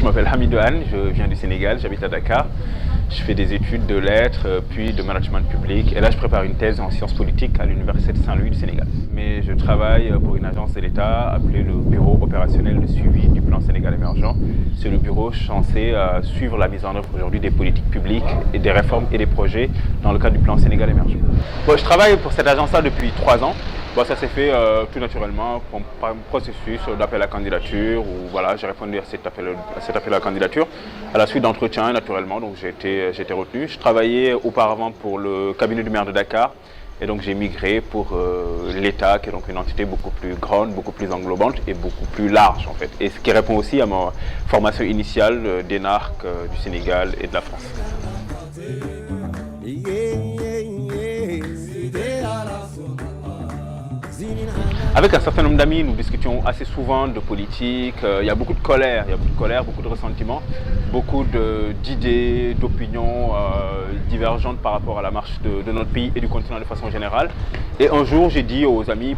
m'appelle Hamidou Anne, je viens du Sénégal, j'habite à Dakar. Je fais des études de lettres, puis de management public. Et là, je prépare une thèse en sciences politiques à l'Université de Saint-Louis du Sénégal. Mais je travaille pour une agence de l'État appelée le Bureau opérationnel de suivi du plan Sénégal émergent. C'est le bureau censé suivre la mise en œuvre aujourd'hui des politiques publiques et des réformes et des projets dans le cadre du plan Sénégal émergent. Bon, je travaille pour cette agence-là depuis 3 ans. Bon, ça s'est fait tout naturellement par un processus d'appel à candidature où voilà, j'ai répondu à cet appel à la candidature à la suite d'entretiens naturellement, donc j'ai été retenu. Je travaillais auparavant pour le cabinet du maire de Dakar et donc j'ai migré pour l'État qui est donc une entité beaucoup plus grande, beaucoup plus englobante et beaucoup plus large en fait. Et ce qui répond aussi à ma formation initiale d'énarque du Sénégal et de la France. Avec un certain nombre d'amis, nous discutions assez souvent de politique. Il y a beaucoup de colère, beaucoup de ressentiment, beaucoup d'idées, d'opinions divergentes par rapport à la marche de notre pays et du continent de façon générale. Et un jour, j'ai dit aux amis,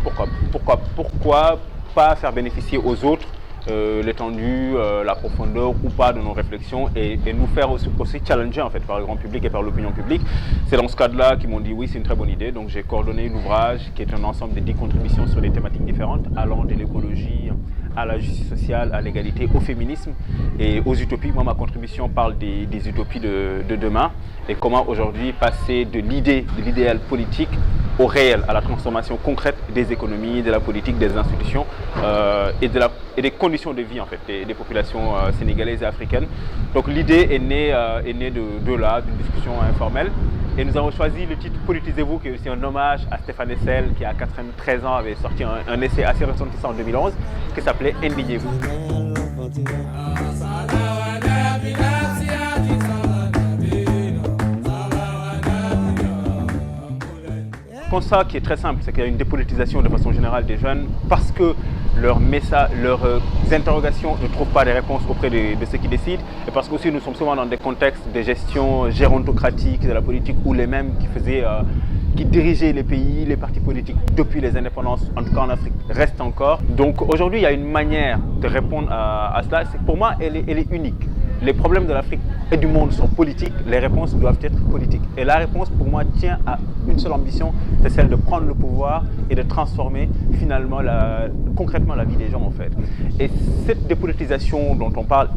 pourquoi pas faire bénéficier aux autres l'étendue, la profondeur ou pas de nos réflexions et nous faire aussi challenger en fait par le grand public et par l'opinion publique. C'est dans ce cadre-là qu'ils m'ont dit oui, c'est une très bonne idée. Donc j'ai coordonné l'ouvrage qui est un ensemble de 10 contributions sur des thématiques différentes allant de l'écologie à la justice sociale, à l'égalité, au féminisme et aux utopies. Moi, ma contribution parle des utopies de demain et comment aujourd'hui passer de l'idée, de l'idéal politique au réel, à la transformation concrète des économies, de la politique, des institutions et des conditions de vie en fait, des populations sénégalaises et africaines. Donc l'idée est née de là, d'une discussion informelle. Et nous avons choisi le titre Politisez-vous, qui est aussi un hommage à Stéphane Hessel, qui à 93 ans avait sorti un essai assez retentissant en 2011, qui s'appelait Indignez-vous. Le constat qui est très simple, c'est qu'il y a une dépolitisation de façon générale des jeunes parce que leurs interrogations ne trouvent pas de réponses auprès de ceux qui décident et parce qu'aussi nous sommes souvent dans des contextes de gestion gérontocratique de la politique où les mêmes qui dirigeaient les pays, les partis politiques depuis les indépendances, en tout cas en Afrique, restent encore. Donc aujourd'hui, il y a une manière de répondre à cela. Pour moi, elle est unique. Les problèmes de l'Afrique et du monde sont politiques, les réponses doivent être politiques. Et la réponse, pour moi, tient à une seule ambition, c'est celle de prendre le pouvoir et de transformer finalement concrètement la vie des gens en fait. Et cette dépolitisation dont on parle,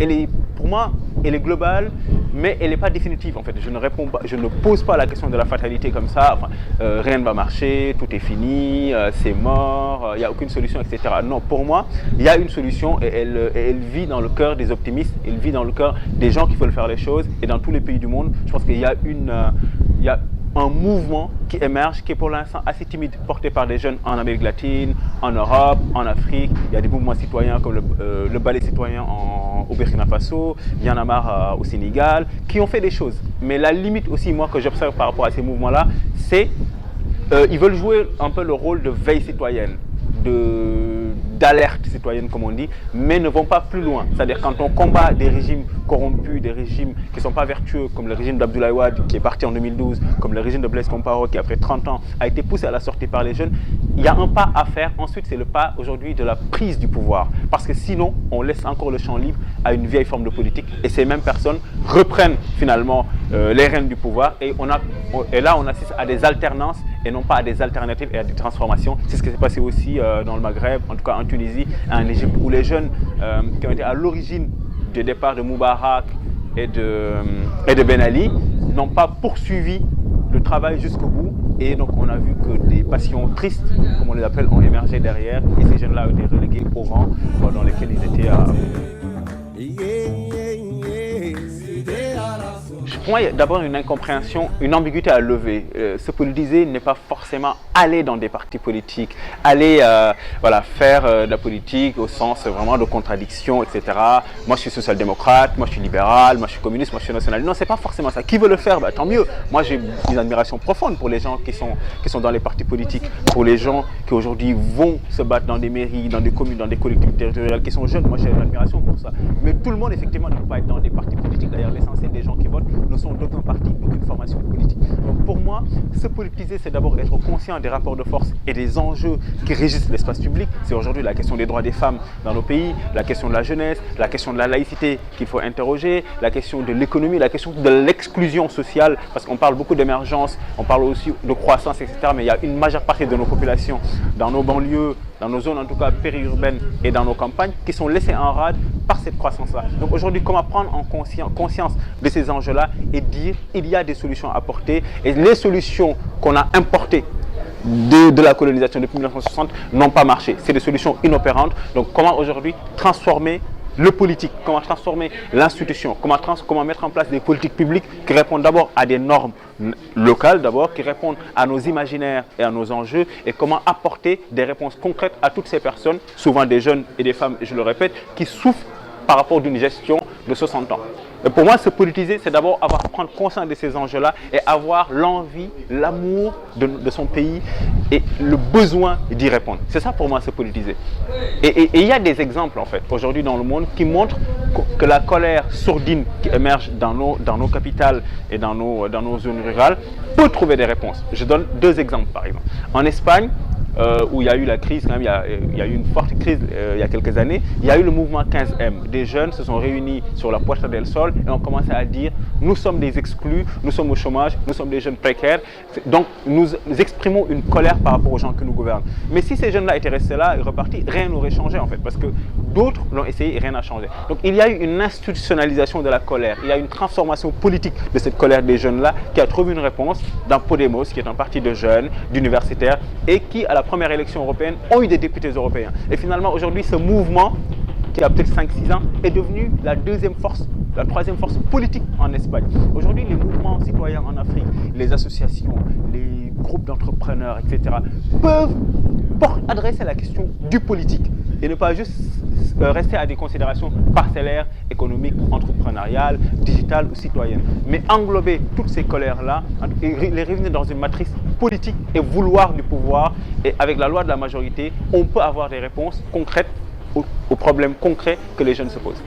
pour moi, elle est globale, mais elle n'est pas définitive en fait. Je ne pose pas la question de la fatalité comme ça, enfin, rien ne va marcher, tout est fini, c'est mort, il n'y a aucune solution, etc. Non, pour moi, il y a une solution et elle vit dans le cœur des optimistes, elle vit dans le cœur des gens qui veulent faire les choses et dans tous les pays du monde. Je pense qu'il y a un mouvement qui émerge, qui est pour l'instant assez timide, porté par des jeunes en Amérique latine, en Europe, en Afrique. Il y a des mouvements citoyens comme le ballet citoyen au Burkina Faso, il y en a marre au Sénégal, qui ont fait des choses. Mais la limite aussi, moi, que j'observe par rapport à ces mouvements-là, c'est qu'ils veulent jouer un peu le rôle de veille citoyenne, d'alerte citoyenne comme on dit, mais ne vont pas plus loin. C'est-à-dire quand on combat des régimes corrompus, des régimes qui ne sont pas vertueux, comme le régime d'Abdoulaye Wade qui est parti en 2012, comme le régime de Blaise Compaoré qui après 30 ans a été poussé à la sortie par les jeunes, il y a un pas à faire. Ensuite, c'est le pas aujourd'hui de la prise du pouvoir. Parce que sinon, on laisse encore le champ libre à une vieille forme de politique et ces mêmes personnes reprennent finalement les rênes du pouvoir et là, on assiste à des alternances et non pas à des alternatives et à des transformations. C'est ce qui s'est passé aussi dans le Maghreb, en tout cas en Tunisie, en Égypte, où les jeunes qui ont été à l'origine du départ de Moubarak et de Ben Ali n'ont pas poursuivi le travail jusqu'au bout. Et donc on a vu que des passions tristes, comme on les appelle, ont émergé derrière. Et ces jeunes-là ont été relégués au rang dans lesquels ils étaient Pour moi, il y a d'abord une incompréhension, une ambiguïté à lever. Se politiser n'est pas forcément aller dans des partis politiques, aller faire de la politique au sens vraiment de contradiction, etc. Moi, je suis social-démocrate, moi, je suis libéral, moi, je suis communiste, moi, je suis nationaliste. Non, c'est pas forcément ça. Qui veut le faire? Tant mieux. Moi, j'ai une admiration profonde pour les gens qui sont dans les partis politiques, pour les gens qui aujourd'hui vont se battre dans des mairies, dans des communes, dans des collectivités territoriales, qui sont jeunes. Moi, j'ai une admiration pour ça. Mais tout le monde, effectivement, ne peut pas être dans des partis politiques. D'ailleurs, l'essentiel des gens qui votent ne sont d'aucun parti, d'aucune formation politique. Donc pour moi, se politiser, c'est d'abord être conscient des rapports de force et des enjeux qui régissent l'espace public. C'est aujourd'hui la question des droits des femmes dans nos pays, la question de la jeunesse, la question de la laïcité qu'il faut interroger, la question de l'économie, la question de l'exclusion sociale, parce qu'on parle beaucoup d'émergence, on parle aussi de croissance, etc. Mais il y a une majeure partie de nos populations, dans nos banlieues, dans nos zones en tout cas périurbaines et dans nos campagnes, qui sont laissées en rade par cette croissance-là. Donc aujourd'hui, comment prendre en conscience de ces enjeux-là et dire il y a des solutions à apporter, et les solutions qu'on a importées de la colonisation depuis 1960 n'ont pas marché. C'est des solutions inopérantes. Donc comment aujourd'hui transformer le politique, comment transformer l'institution, comment mettre en place des politiques publiques qui répondent d'abord à des normes locales, d'abord, qui répondent à nos imaginaires et à nos enjeux, et comment apporter des réponses concrètes à toutes ces personnes, souvent des jeunes et des femmes, et je le répète, qui souffrent par rapport d'une gestion de 60 ans. Et pour moi, se politiser, c'est d'abord prendre conscience de ces enjeux-là et avoir l'envie, l'amour de son pays et le besoin d'y répondre. C'est ça pour moi, se politiser. Et il y a des exemples, en fait, aujourd'hui dans le monde qui montrent que la colère sourdine qui émerge dans nos capitales et dans nos zones rurales peut trouver des réponses. Je donne 2 exemples, par exemple. En Espagne, où il y a eu la crise, quand même, il y a eu une forte crise il y a quelques années, il y a eu le mouvement 15M. Des jeunes se sont réunis sur la Puerta del Sol et ont commencé à dire nous sommes des exclus, nous sommes au chômage, nous sommes des jeunes précaires. Donc nous exprimons une colère par rapport aux gens qui nous gouvernent. Mais si ces jeunes-là étaient restés là et repartis, rien n'aurait changé en fait, parce que d'autres l'ont essayé et rien n'a changé. Donc il y a eu une institutionnalisation de la colère, il y a eu une transformation politique de cette colère des jeunes-là qui a trouvé une réponse dans Podemos, qui est un parti de jeunes, d'universitaires, et qui, à la première élection européenne, ont eu des députés européens. Et finalement, aujourd'hui, ce mouvement, qui a peut-être 5-6 ans, est devenu la 2e force, la 3e force politique en Espagne. Aujourd'hui, les mouvements citoyens en Afrique, les associations, les groupes d'entrepreneurs, etc., peuvent adresser la question du politique et ne pas juste rester à des considérations parcellaires, économiques, entrepreneuriales, digitales ou citoyennes, mais englober toutes ces colères-là et les réunir dans une matrice politique et vouloir du pouvoir. Et avec la loi de la majorité, on peut avoir des réponses concrètes aux problèmes concrets que les jeunes se posent.